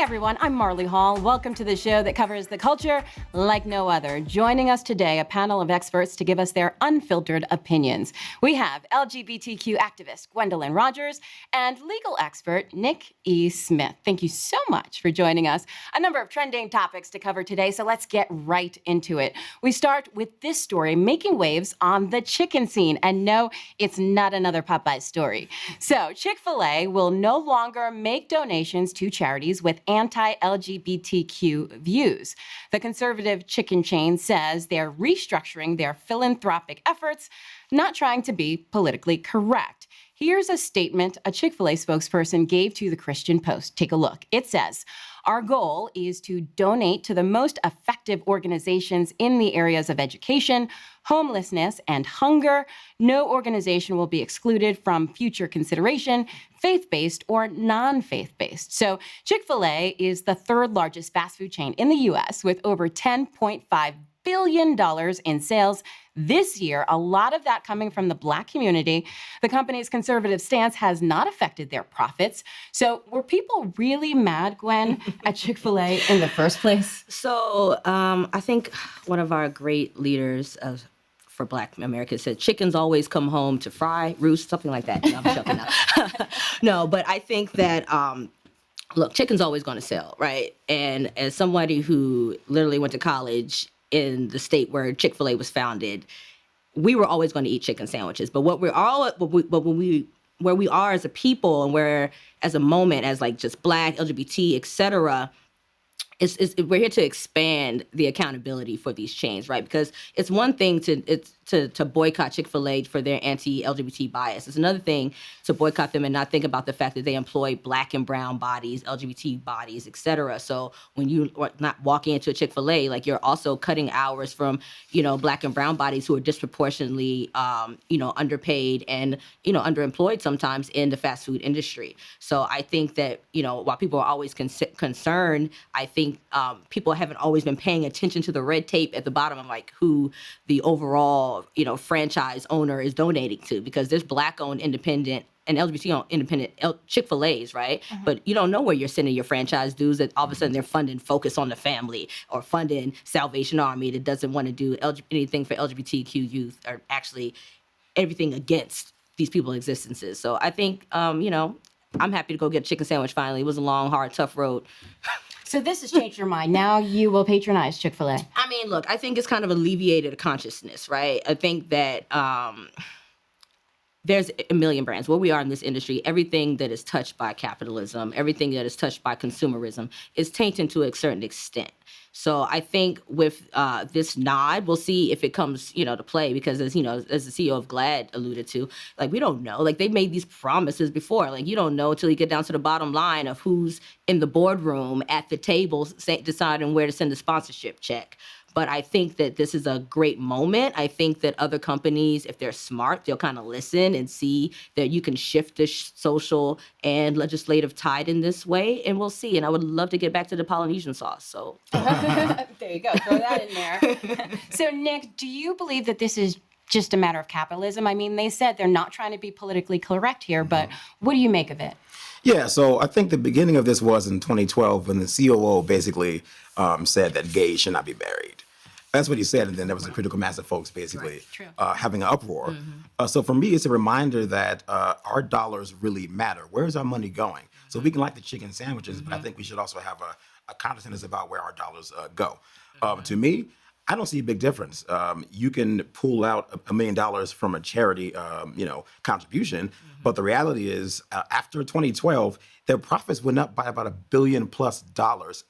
everyone, I'm Marlie Hall. Welcome to the show that covers the culture like no other. Joining us today, a panel of experts to give us their unfiltered opinions. We have LGBTQ activist Gwendolyn Rogers and legal expert Nick E. Smith. Thank you so much for joining us. A number of trending topics to cover today, so let's get right into it. We start with this story making waves on the chicken scene. And no, it's not another Popeye story. So Chick-fil-A will no longer make donations to charities with anti-LGBTQ views. The conservative chicken chain says they're restructuring their philanthropic efforts, not trying to be politically correct. Here's a statement a Chick-fil-A spokesperson gave to the Christian Post. Take a look. It says, "Our goal is to donate to the most effective organizations in the areas of education, homelessness, and hunger. No organization will be excluded from future consideration, faith-based or non-faith-based." So Chick-fil-A is the third largest fast food chain in the U.S. with over $10.5 billion in sales this year, a lot of that coming from the Black community. The company's conservative stance has not affected their profits. So were people really mad, Gwen, at Chick-fil-A in the first place? So I think one of our great leaders for Black America said, chickens always come home to fry, roost, something like that. No, I'm joking now. No, but I think that, look, chicken's always going to sell, right? And as somebody who literally went to college in the state where Chick-fil-A was founded, we were always going to eat chicken sandwiches. But where we are as a people and where as a moment, as like just Black, LGBT, et cetera, we're here to expand the accountability for these chains, right? Because it's one thing to boycott Chick-fil-A for their anti-LGBT bias. It's another thing to boycott them and not think about the fact that they employ Black and brown bodies, LGBT bodies, et cetera. So when you are not walking into a Chick-fil-A, like you're also cutting hours from, Black and brown bodies who are disproportionately, underpaid and, underemployed sometimes in the fast food industry. So I think that, while people are always concerned, I think people haven't always been paying attention to the red tape at the bottom of like who the overall, franchise owner is donating to, because there's Black-owned independent and LGBT-owned independent Chick-fil-A's, right? Mm-hmm. But you don't know where you're sending your franchise dues that all of a sudden they're funding Focus on the Family or funding Salvation Army that doesn't want to do anything for LGBTQ youth or actually everything against these people's existences. So I think, I'm happy to go get a chicken sandwich finally. It was a long, hard, tough road. So this has changed your mind. Now you will patronize Chick-fil-A. I mean, look, I think it's kind of alleviated consciousness, right? I think that there's a million brands. Where we are in this industry, everything that is touched by capitalism, everything that is touched by consumerism is tainted to a certain extent. So I think with this nod, we'll see if it comes, to play, because as the CEO of GLAAD alluded to, like, we don't know. Like, they've made these promises before. Like, you don't know until you get down to the bottom line of who's in the boardroom at the table deciding where to send the sponsorship check. But I think that this is a great moment. I think that other companies, if they're smart, they'll kind of listen and see that you can shift the social and legislative tide in this way, and we'll see. And I would love to get back to the Polynesian sauce. So there you go. Throw that in there. So, Nick, do you believe that this is just a matter of capitalism? I mean, they said they're not trying to be politically correct here, but what do you make of it? Yeah, so I think the beginning of this was in 2012 when the COO basically said that gays should not be married. That's what he said, and then there was a critical mass of folks basically having an uproar. Mm-hmm. So for me, it's a reminder that our dollars really matter. Where's our money going? So we can like the chicken sandwiches, but I think we should also have a consciousness about where our dollars go. To me, I don't see a big difference. You can pull out $1 million from a charity, contribution, but the reality is, after 2012, their profits went up by about $1 billion+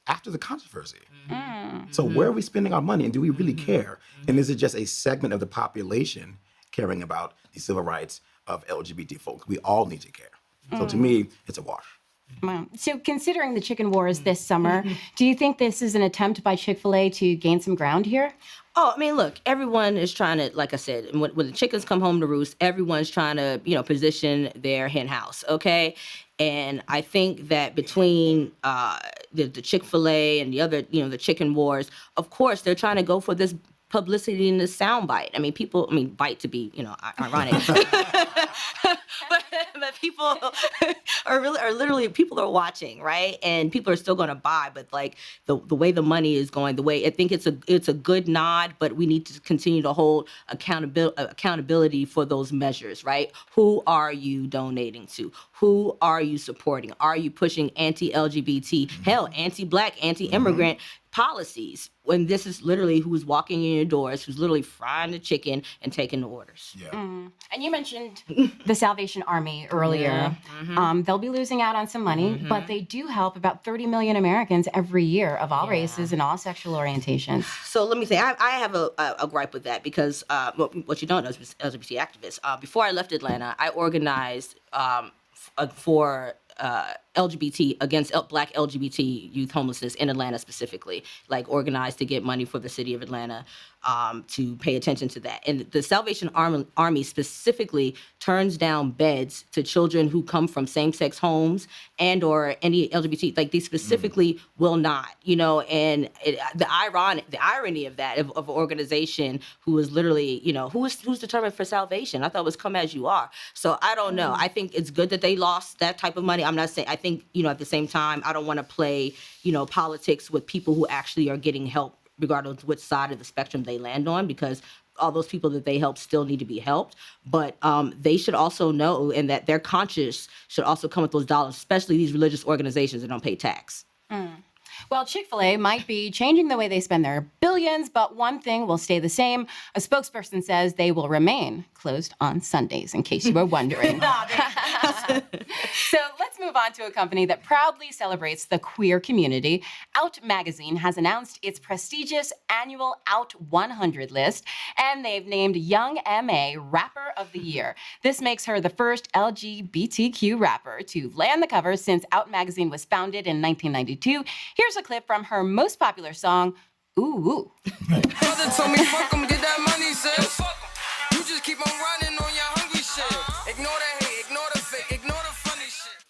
after the controversy. Mm-hmm. So where are we spending our money, and do we really care? And is it just a segment of the population caring about the civil rights of LGBT folks? We all need to care. So to me, it's a wash. Wow. So considering the chicken wars this summer, do you think this is an attempt by Chick-fil-A to gain some ground here? Oh, I mean, look, everyone is trying to, like I said, when the chickens come home to roost, everyone's trying to, position their hen house, okay? And I think that between the Chick-fil-A and the other, the chicken wars, of course, they're trying to go for this publicity in the soundbite. bite to be, ironic. but people or literally people are watching, right? And people are still going to buy, but like the way the money is going, the way I think it's a good nod, but we need to continue to hold accountability for those measures, right? Who are you donating to? Who are you supporting? Are you pushing anti-LGBT, hell, anti-Black, anti-immigrant policies, when this is literally who's walking in your doors, who's literally frying the chicken and taking the orders? Yeah. And you mentioned the Salvation Army earlier. They'll be losing out on some money, but they do help about 30 million Americans every year of all races and all sexual orientations. So let me say, I have a gripe with that because what you don't know is LGBT activists. Before I left Atlanta, I organized for LGBT against Black LGBT youth homelessness in Atlanta specifically, like organized to get money for the city of Atlanta to pay attention to that. And the Salvation Army specifically turns down beds to children who come from same-sex homes and or any LGBT, like they specifically will not, and the irony of that, of an organization who is literally, who's determined for salvation. I thought it was come as you are. So I don't know. I think it's good that they lost that type of money. I'm not saying, I think, at the same time, I don't want to play, politics with people who actually are getting help, regardless of which side of the spectrum they land on, because all those people that they help still need to be helped. But they should also know, and that their conscience should also come with those dollars, especially these religious organizations that don't pay tax. Well, Chick-fil-A might be changing the way they spend their billions, but one thing will stay the same. A spokesperson says they will remain closed on Sundays, in case you were wondering. So let's move on to a company that proudly celebrates the queer community. Out Magazine has announced its prestigious annual Out 100 list, and they've named Young M.A. Rapper of the Year. This makes her the first LGBTQ rapper to land the cover since Out Magazine was founded in 1992. Here's a clip from her most popular song, Ooh Ooh. Brother told me fuck 'em, get that money, sis. You just keep on running on your hungry shit. Ignore the hate, ignore the fake, ignore the funny shit.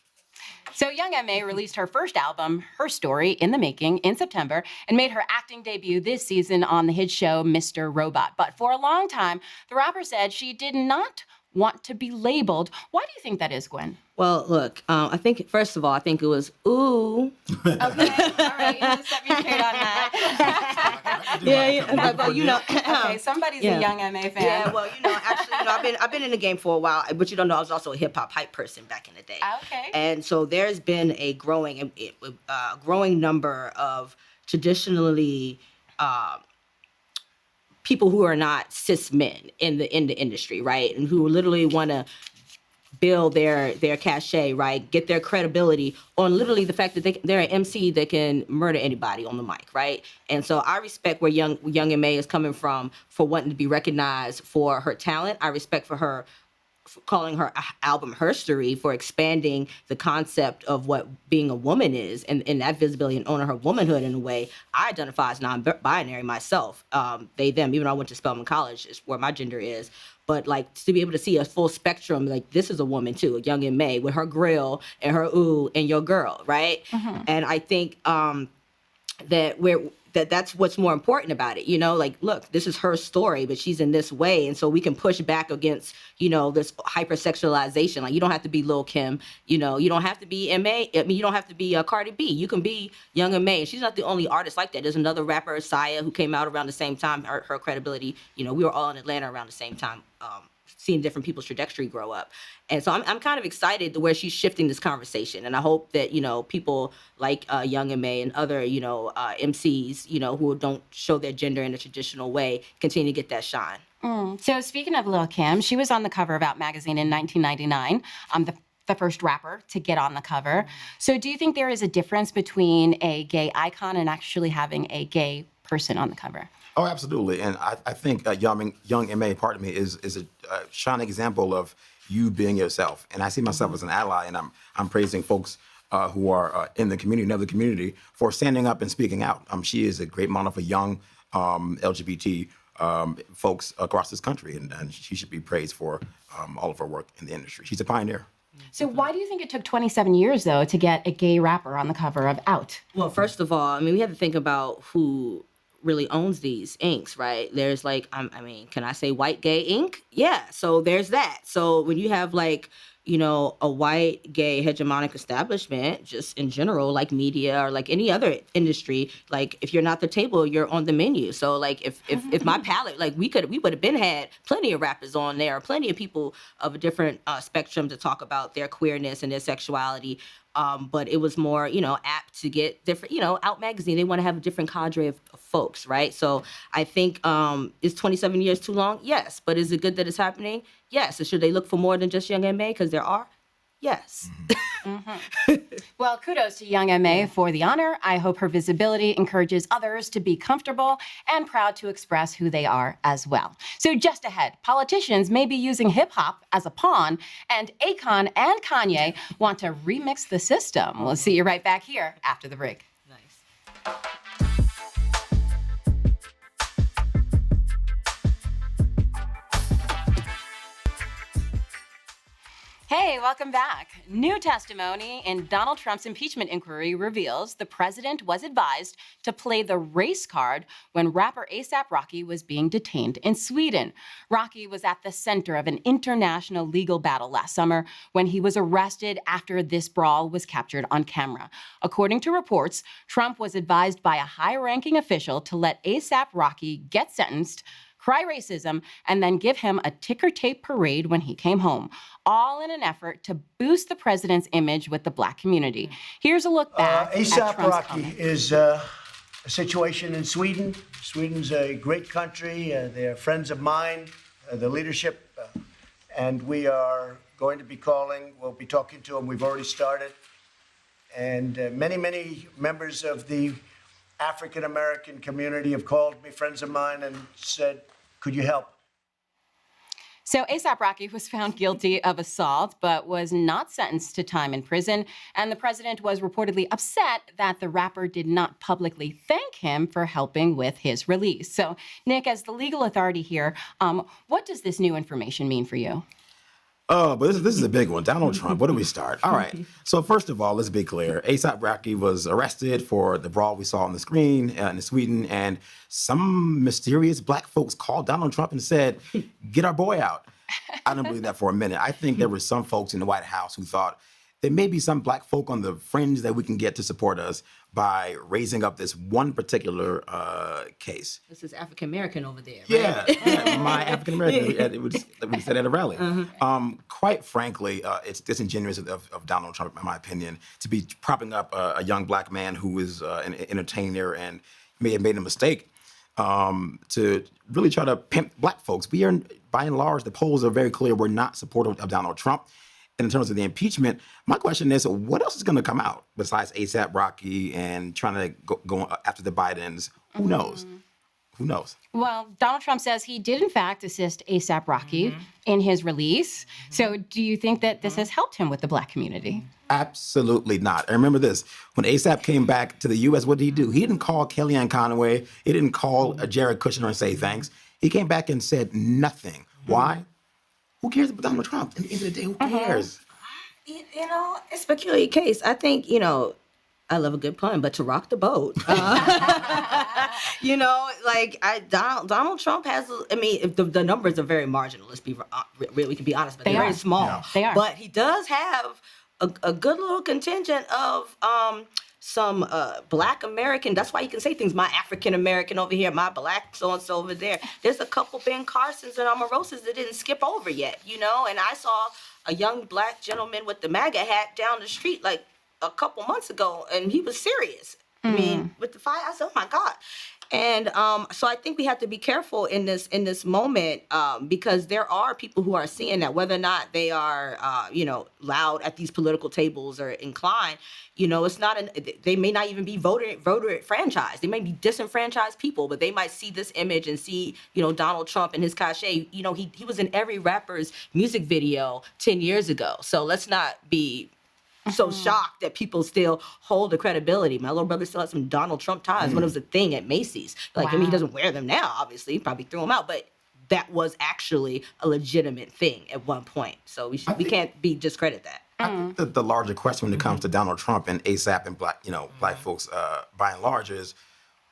So Young M.A. released her first album, Her Story, in the Making, in September, and made her acting debut this season on the hit show Mr. Robot. But for a long time, the rapper said she did not want to be labeled. Why do you think that is, Gwen? Well, look, I think, first of all, I think it was, ooh. Okay, all right, you just set me straight on that. Okay, somebody's a Young M.A. fan. Yeah, well, actually, I've been in the game for a while, but you don't know, I was also a hip hop hype person back in the day. Okay. And so there's been a growing number of traditionally people who are not cis men in the industry, right, and who literally want to build their cachet, right, get their credibility on literally the fact that they're an MC that can murder anybody on the mic, right? And so I respect where Young M.A. is coming from for wanting to be recognized for her talent. I respect for her calling her album Her Story, for expanding the concept of what being a woman is, and that visibility and owning her womanhood in a way. I identify as non-binary myself, they, them, even though I went to Spelman College, is where my gender is. But like to be able to see a full spectrum, like this is a woman too, a Young M.A. with her grill and her ooh and your girl, right? And I think that's what's more important about it, like, look, this is her story, but she's in this way. And so we can push back against, this hypersexualization. Like, you don't have to be Lil' Kim, you don't have to be M.A. I mean, you don't have to be Cardi B. You can be Young M.A. And she's not the only artist like that. There's another rapper, Saya, who came out around the same time. Her credibility, we were all in Atlanta around the same time, seeing different people's trajectory grow up. And so I'm kind of excited to where she's shifting this conversation. And I hope that, people like Young M.A. and other, MCs, who don't show their gender in a traditional way, continue to get that shine. So speaking of Lil' Kim, she was on the cover of Out Magazine in 1999, the first rapper to get on the cover. So do you think there is a difference between a gay icon and actually having a gay person on the cover? Oh, absolutely. And I think Young M.A., part of me, is a shining example of you being yourself. And I see myself as an ally, and I'm praising folks who are in the community, another community, for standing up and speaking out. She is a great model for young LGBT folks across this country, and she should be praised for all of her work in the industry. She's a pioneer. So why do you think it took 27 years, though, to get a gay rapper on the cover of Out? Well, first of all, we have to think about who really owns these inks, right? There's like, can I say white gay ink? Yeah, so there's that. So when you have like, a white, gay, hegemonic establishment, just in general, like media or like any other industry, like if you're not the table, you're on the menu. So like if my palette, like we would have been had plenty of rappers on there, plenty of people of a different spectrum to talk about their queerness and their sexuality. But it was more, apt to get different, Out Magazine, they want to have a different cadre of folks, right? So I think, is 27 years too long? Yes. But is it good that it's happening? Yes. So should they look for more than just Young M.A.? Because there are? Yes. Well, kudos to Young M.A. for the honor. I hope her visibility encourages others to be comfortable and proud to express who they are as well. So just ahead, politicians may be using hip-hop as a pawn, and Akon and Kanye want to remix the system. We'll see you right back here after the break. Nice. Hey, welcome back. New testimony in Donald Trump's impeachment inquiry reveals the president was advised to play the race card when rapper A$AP Rocky was being detained in Sweden. Rocky was at the center of an international legal battle last summer when he was arrested after this brawl was captured on camera. According to reports, Trump was advised by a high-ranking official to let A$AP Rocky get sentenced, cry racism, and then give him a ticker tape parade when he came home, all in an effort to boost the president's image with the Black community. Here's a look back at A$AP Trump's Rocky comment. is a situation in Sweden. Sweden's a great country. They're friends of mine, the leadership, and we are going to be calling. We'll be talking to them. We've already started. And many members of the African-American community have called me, friends of mine, and said, could you help? So A$AP Rocky was found guilty of assault, but was not sentenced to time in prison. And the president was reportedly upset that the rapper did not publicly thank him for helping with his release. So, Nick, as the legal authority here, what does this new information mean for you? Oh, but this is a big one. Donald Trump, where do we start? All right. So first of all, let's be clear. A$AP Rocky was arrested for the brawl we saw on the screen in Sweden, and some mysterious Black folks called Donald Trump and said, get our boy out. I don't believe that for a minute. I think there were some folks in the White House who thought there may be some Black folk on the fringe that we can get to support us by raising up this one particular case. This is African-American over there, right? Yeah, my African-American, it would said at a rally. Quite frankly, it's disingenuous of Donald Trump, in my opinion, to be propping up a young Black man who is an entertainer and may have made a mistake to really try to pimp Black folks. We are, by and large, the polls are very clear. We're not supportive of Donald Trump. And in terms of the impeachment, my question is, what else is going to come out besides A$AP Rocky and trying to go after the Bidens? Who knows? Who knows? Well, Donald Trump says he did, in fact, assist A$AP Rocky in his release. So do you think that this has helped him with the Black community? Absolutely not. And remember this, when A$AP came back to the U.S., what did he do? He didn't call Kellyanne Conway. He didn't call Jared Kushner and say thanks. He came back and said nothing. Why? Who cares about Donald Trump? At the end of the day, who cares? It's a peculiar case. I think, I love a good pun, but to rock the boat. Donald Trump has, if the numbers are very marginal, let's be we can be honest, but they're very small. Yeah. They are. But he does have a good little contingent of some Black American. That's why you can say things, my African American over here, my Black so-and-so over there. There's a couple Ben Carsons and Omarosas that didn't skip over yet, and I saw a young Black gentleman with the MAGA hat down the street like a couple months ago, and he was serious. With the fire, I said, oh my God. And so I think we have to be careful in this moment because there are people who are seeing that, whether or not they are, loud at these political tables or inclined. It's not they may not even be voter franchised. They may be disenfranchised people, but they might see this image and see, Donald Trump and his cachet. He was in every rapper's music video 10 years ago. So let's not be so shocked that people still hold the credibility. My little brother still has some Donald Trump ties when it was a thing at Macy's. He doesn't wear them now, obviously. He probably threw them out, but that was actually a legitimate thing at one point. So we can't discredit that. I think that the larger question when it comes to Donald Trump and A$AP and Black folks, by and large, is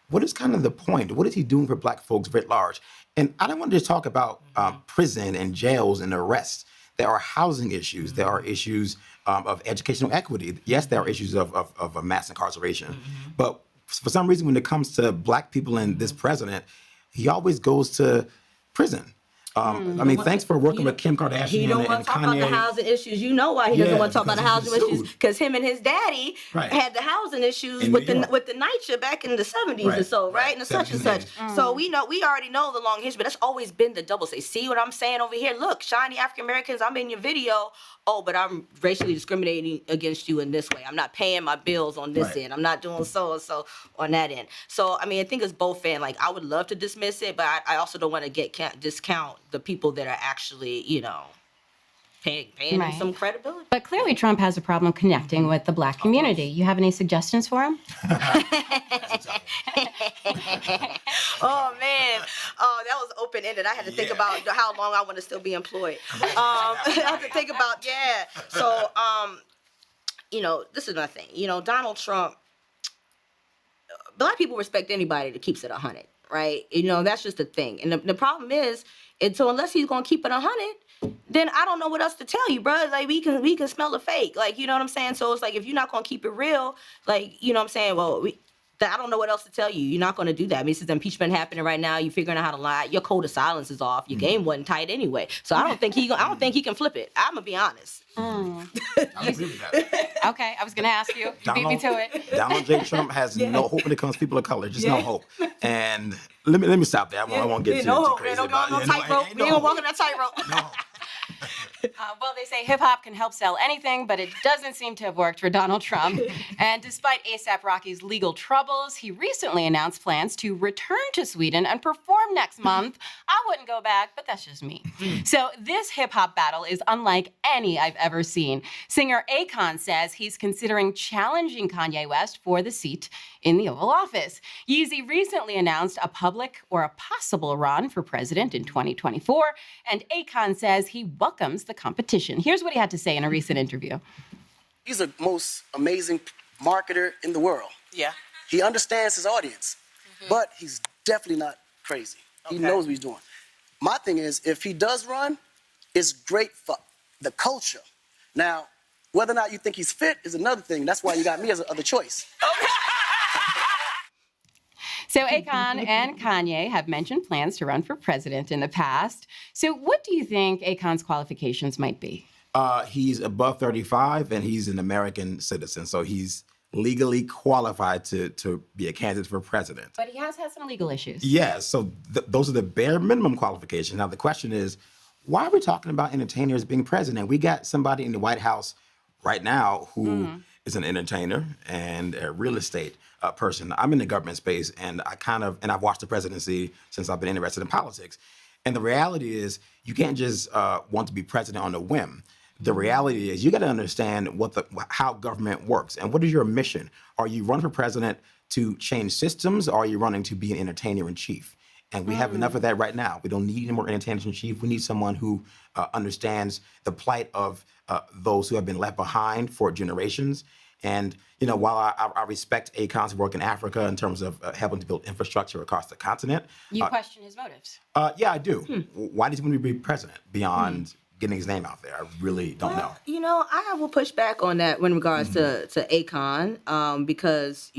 what is kind of the point? What is he doing for Black folks writ large? And I don't want to just talk about prison and jails and arrests. there are housing issues. There are issues of educational equity. Yes, there are issues of mass incarceration. But for some reason, when it comes to Black people and this president, he always goes to prison. I mean, thanks for working with Kim Kardashian He don't want and to talk about the Kanye. housing issues. You know why he doesn't Yeah, want to talk about the because housing he's been issues? sued. Because him and his daddy Right. had the housing issues In with New the York. with the NYCHA back in the 70s Right, or so, right? right. And the such and 70s such. and 80s. So we already know the long history, but that's always been the double say. See what I'm saying over here? Look, shiny African Americans, I'm in your video. Oh, but I'm racially discriminating against you in this way. I'm not paying my bills on this Right. end. I'm not doing so and so on that end. So I mean, I think it's both. And like, I would love to dismiss it, but I also don't want to discount the people that are actually, paying them Right. some credibility. But clearly Trump has a problem connecting with the Black community. You have any suggestions for him? Oh man, that was open ended. I had to think about how long I want to still be employed. I have to think about So this is another thing. Donald Trump. Black people respect anybody that keeps it 100, right? That's just the thing. And the problem is, unless he's gonna keep it 100, then I don't know what else to tell you, bro. Like we can smell the fake, like you know what I'm saying. So it's like if you're not gonna keep it real, like you know what I'm saying. Well, I don't know what else to tell you. You're not going to do that. I mean, this is impeachment happening right now. You're figuring out how to lie. Your code of silence is off. Your game wasn't tight anyway. So I don't think he can flip it. I'm gonna be honest. I agree with that. Okay, I was going to ask you. You beat me to it. Donald J. Trump has no hope when it comes to people of color. Just no hope. And let me stop there. I won't get too crazy about it. No tightrope. We ain't walking that tightrope. No. Well, they say hip hop can help sell anything, but it doesn't seem to have worked for Donald Trump. And despite A$AP Rocky's legal troubles, he recently announced plans to return to Sweden and perform next month. I wouldn't go back, but that's just me. So this hip hop battle is unlike any I've ever seen. Singer Akon says he's considering challenging Kanye West for the seat in the Oval Office. Yeezy recently announced a public or a possible run for president in 2024, and Akon says he welcomes the competition. Here's what he had to say in a recent interview. He's the most amazing marketer in the world. Yeah. He understands his audience, but he's definitely not crazy. He knows what he's doing. My thing is, if he does run, it's great for the culture. Now, whether or not you think he's fit is another thing. That's why you got me as the other choice. So Akon and Kanye have mentioned plans to run for president in the past. So what do you think Akon's qualifications might be? He's above 35 and he's an American citizen. So he's legally qualified to be a candidate for president. But he has had some legal issues. Yeah, so those are the bare minimum qualifications. Now, the question is, why are we talking about entertainers being president? We got somebody in the White House right now who is an entertainer and a real estate person. I'm in the government space, and I've watched the presidency since I've been interested in politics. And the reality is, you can't just want to be president on a whim. The reality is, you got to understand how government works and what is your mission. Are you running for president to change systems, or are you running to be an entertainer in chief? And we have enough of that right now. We don't need any more entertainers in chief. We need someone who understands the plight of those who have been left behind for generations. And while I respect Akon's work in Africa in terms of helping to build infrastructure across the continent, You question his motives. yeah, I do. Why does he want to be president beyond getting his name out there? I really don't know. I will push back on that in regards to Akon, because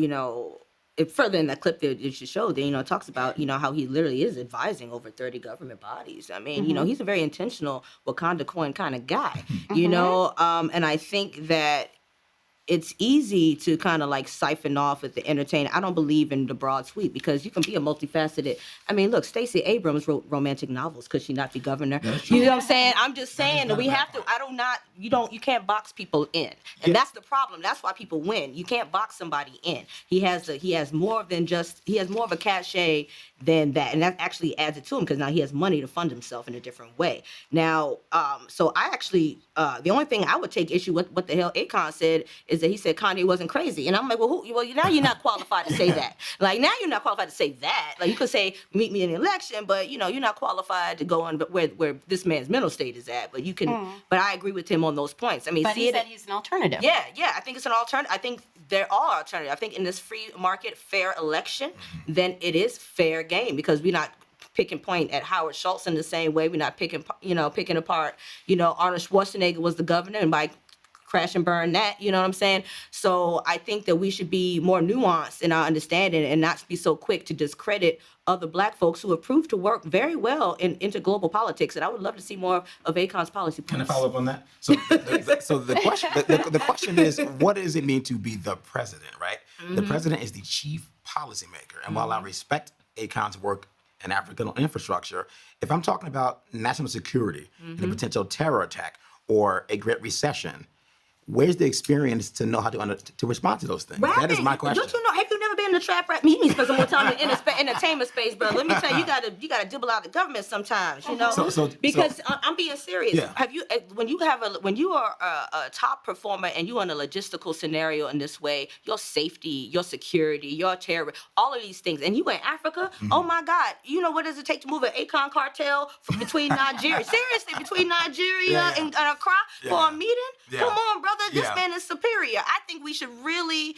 if further in that clip that you showed, it talks about how he literally is advising over 30 government bodies. I mean, he's a very intentional Wakanda coin kind of guy. And I think that it's easy to kind of like siphon off with the entertainer. I don't believe in the broad sweep, because you can be a multifaceted. I mean, look, Stacey Abrams wrote romantic novels. Could she not be governor? You know what I'm saying? I'm just saying that we have to. You can't box people in, and that's the problem. That's why people win. You can't box somebody in. He has more of a cachet than that, and that actually adds it to him, because now he has money to fund himself in a different way. Now, so I actually, the only thing I would take issue with what the hell Akon said is that he said Kanye wasn't crazy, and I'm like, well, now you're not qualified to say that. Like, now you're not qualified to say that. Like, you could say meet me in the election, but you're not qualified to go on where this man's mental state is at. But you can. But I agree with him on those points. I mean, But he said he's an alternative. Yeah, I think it's an alternative. I think there are alternatives. I think in this free market, fair election, then it is fair game, because picking point at Howard Schultz in the same way. We're not picking apart, Arnold Schwarzenegger was the governor and Mike crash and burn that, you know what I'm saying? So I think that we should be more nuanced in our understanding and not be so quick to discredit other Black folks who have proved to work very well into global politics. And I would love to see more of Akon's policy points. Can I follow up on that? So, the question is, what does it mean to be the president, right? Mm-hmm. The president is the chief policymaker. And while I respect Akon's work in African infrastructure, if I'm talking about national security and a potential terror attack or a great recession, where's the experience to know how to respond to those things? Rapping. That is my question. Don't you know? Have you never been in the trap rap? You need to spend some more time in the entertainment space, bro. Let me tell you, you gotta dibble out the government sometimes, because I'm being serious. Yeah. Have you when you are a top performer and you're in a logistical scenario in this way, your safety, your security, your terror, all of these things, and you in Africa? Oh my God, you know what does it take to move an Akon cartel between Nigeria? Seriously, between Nigeria and Accra for a meeting? Yeah. Come on, brother. This man is superior. I think we should really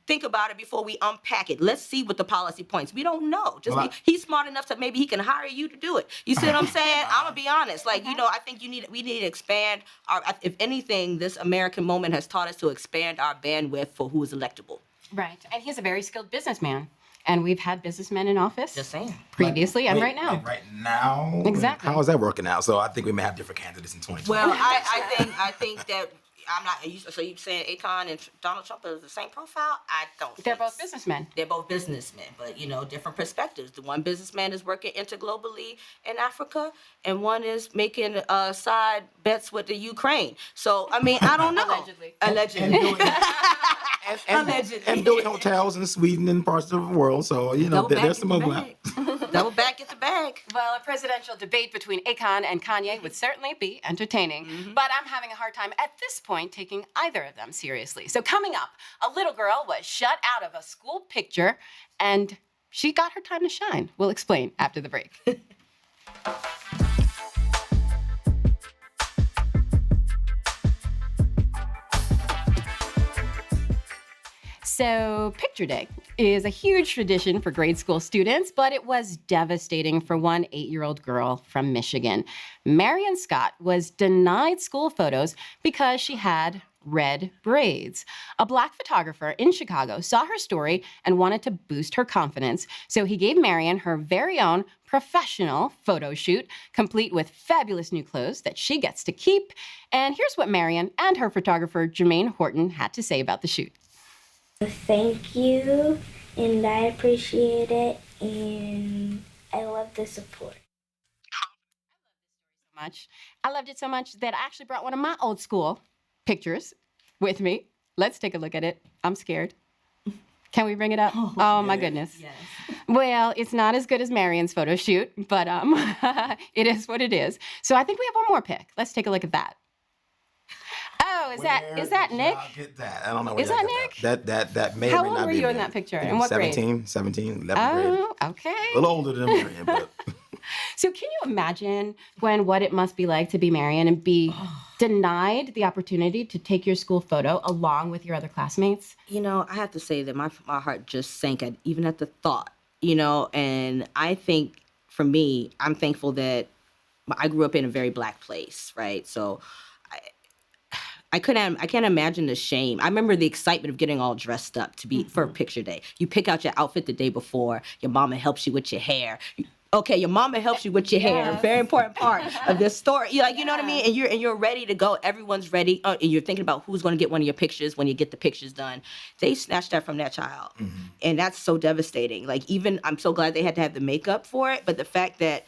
think about it before we unpack it. Let's see what the policy points. We don't know. He's smart enough to maybe he can hire you to do it. You see what I'm saying? I'm gonna be honest. I think we need to expand our. If anything, this American moment has taught us to expand our bandwidth for who is electable. Right, and he's a very skilled businessman. And we've had businessmen in office. Just saying. Previously and right now. Like right now? Exactly. How is that working out? So I think we may have different candidates in 2020. Well, I think that I'm not. So you saying Akon and Donald Trump are the same profile? I don't. They're both businessmen. They're both businessmen, but different perspectives. The one businessman is working interglobally in Africa, and one is making side bets with the Ukraine. So I mean, I don't know. Allegedly. And building hotels in Sweden and parts of the world. So, there's some overlap. Double back, get the bag. Well, a presidential debate between Akon and Kanye would certainly be entertaining. Mm-hmm. But I'm having a hard time at this point taking either of them seriously. So coming up, a little girl was shut out of a school picture and she got her time to shine. We'll explain after the break. So Picture Day is a huge tradition for grade school students, but it was devastating for one 8-year-old girl from Michigan. Marion Scott was denied school photos because she had red braids. A Black photographer in Chicago saw her story and wanted to boost her confidence, so he gave Marion her very own professional photo shoot, complete with fabulous new clothes that she gets to keep. And here's what Marion and her photographer, Jermaine Horton, had to say about the shoot. Thank you, and I appreciate it, and I love the support. I loved it so much that I actually brought one of my old school pictures with me. Let's take a look at it. I'm scared. Can we bring it up? Oh my goodness. Yes. Well, it's not as good as Marion's photo shoot, but it is what it is. So I think we have one more pic. Let's take a look at that. Oh, is that Nick? Get that? I don't know. Is that Nick? That may. How old were you in that picture? In what grade? 17, 11th grade. Oh, okay. A little older than Marion, but. So can you imagine, Gwen, what it must be like to be Marion and be denied the opportunity to take your school photo along with your other classmates? I have to say that my heart just sank even at the thought, and I think for me, I'm thankful that I grew up in a very Black place, right? So I can't imagine the shame. I remember the excitement of getting all dressed up to be for picture day. You pick out your outfit the day before. Your mama helps you with your hair. Okay, your mama helps you with your hair. Very important part of this story. You know what I mean? And you're ready to go. Everyone's ready. And you're thinking about who's going to get one of your pictures when you get the pictures done. They snatched that from that child. Mm-hmm. And that's so devastating. I'm so glad they had to have the makeup for it. But the fact that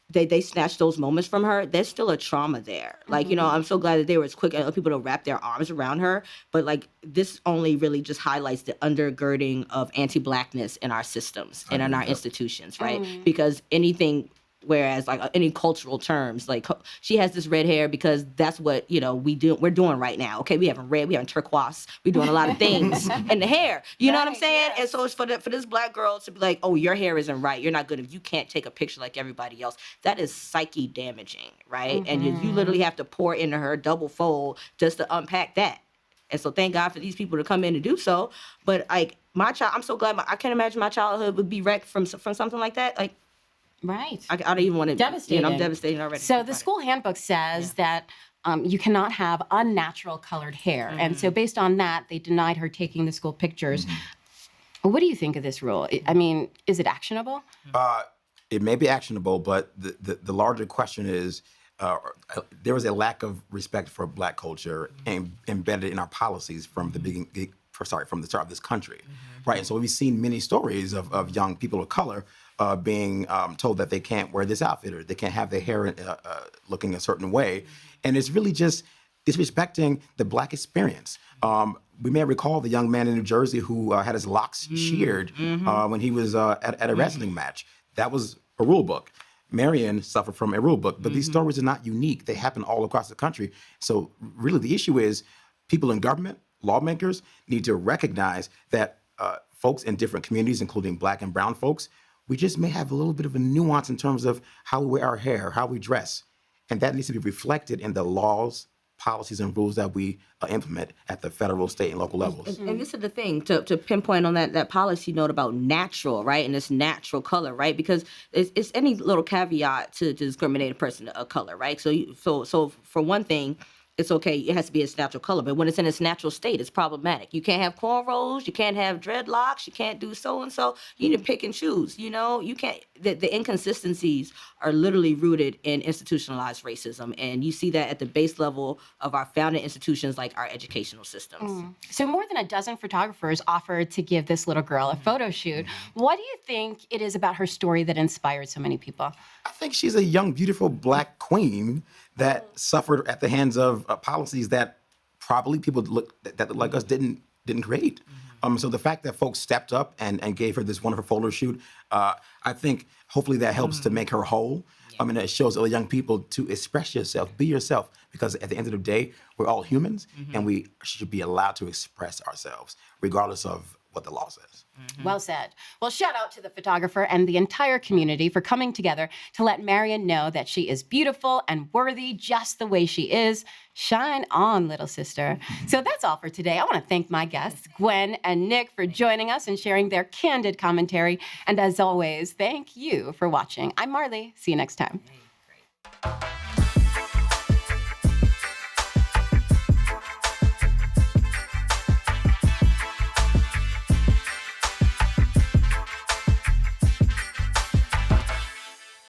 they snatched those moments from her, there's still a trauma there. I'm so glad that they were as quick as people to wrap their arms around her. But this only really just highlights the undergirding of anti-Blackness in our systems and in our institutions, right? Because whereas any cultural terms, she has this red hair because that's what, we're doing right now. Okay, we having red, we having turquoise, we're doing a lot of things in the hair. You know what I'm saying? Yes. And so it's for this Black girl to be like, oh, your hair isn't right. You're not good if you can't take a picture like everybody else. That is psyche damaging, right? Mm-hmm. And you literally have to pour into her double fold just to unpack that. And so thank God for these people to come in and do so. But my child, I'm so glad I can't imagine my childhood would be wrecked from something like that. Right. I don't even want to. Devastating. I'm devastated already. So the school handbook says that you cannot have unnatural colored hair. And so based on that, they denied her taking the school pictures. What do you think of this rule? I mean, is it actionable? It may be actionable, but the larger question is there was a lack of respect for Black culture embedded in our policies from the beginning. From the start of this country, right? And so we've seen many stories of young people of color being told that they can't wear this outfit or they can't have their hair looking a certain way, and it's really just disrespecting the Black experience. We may recall the young man in New Jersey who had his locks sheared when he was at a wrestling match. That was a rule book. Marion suffered from a rule book, but these stories are not unique. They happen all across the country. So really the issue is people in government, lawmakers need to recognize that folks in different communities, including Black and brown folks, we just may have a little bit of a nuance in terms of how we wear our hair, how we dress. And that needs to be reflected in the laws, policies, and rules that we implement at the federal, state, and local levels. And this is the thing, to pinpoint on that policy note about natural, right? And this natural color, right? Because it's any little caveat to discriminate a person of color, right? So for one thing, it's okay, it has to be its natural color, but when it's in its natural state, it's problematic. You can't have cornrows, you can't have dreadlocks, you can't do so-and-so. You need to pick and choose, you can't, the inconsistencies are literally rooted in institutionalized racism, and you see that at the base level of our founding institutions like our educational systems. So more than a dozen photographers offered to give this little girl a photo shoot. What do you think it is about her story that inspired so many people? I think she's a young, beautiful Black queen that suffered at the hands of policies that probably people that like us didn't create. So the fact that folks stepped up and gave her this wonderful photo shoot, I think hopefully that helps to make her whole. I mean, it shows other young people to express yourself, be yourself, because at the end of the day, we're all humans and we should be allowed to express ourselves, regardless of what the law says. Well said. Well, shout out to the photographer and the entire community for coming together to let Marion know that she is beautiful and worthy just the way she is. Shine on, little sister. So that's all for today. I want to thank my guests, Gwen and Nick, for joining us and sharing their candid commentary. And as always, thank you for watching. I'm Marlie. See you next time.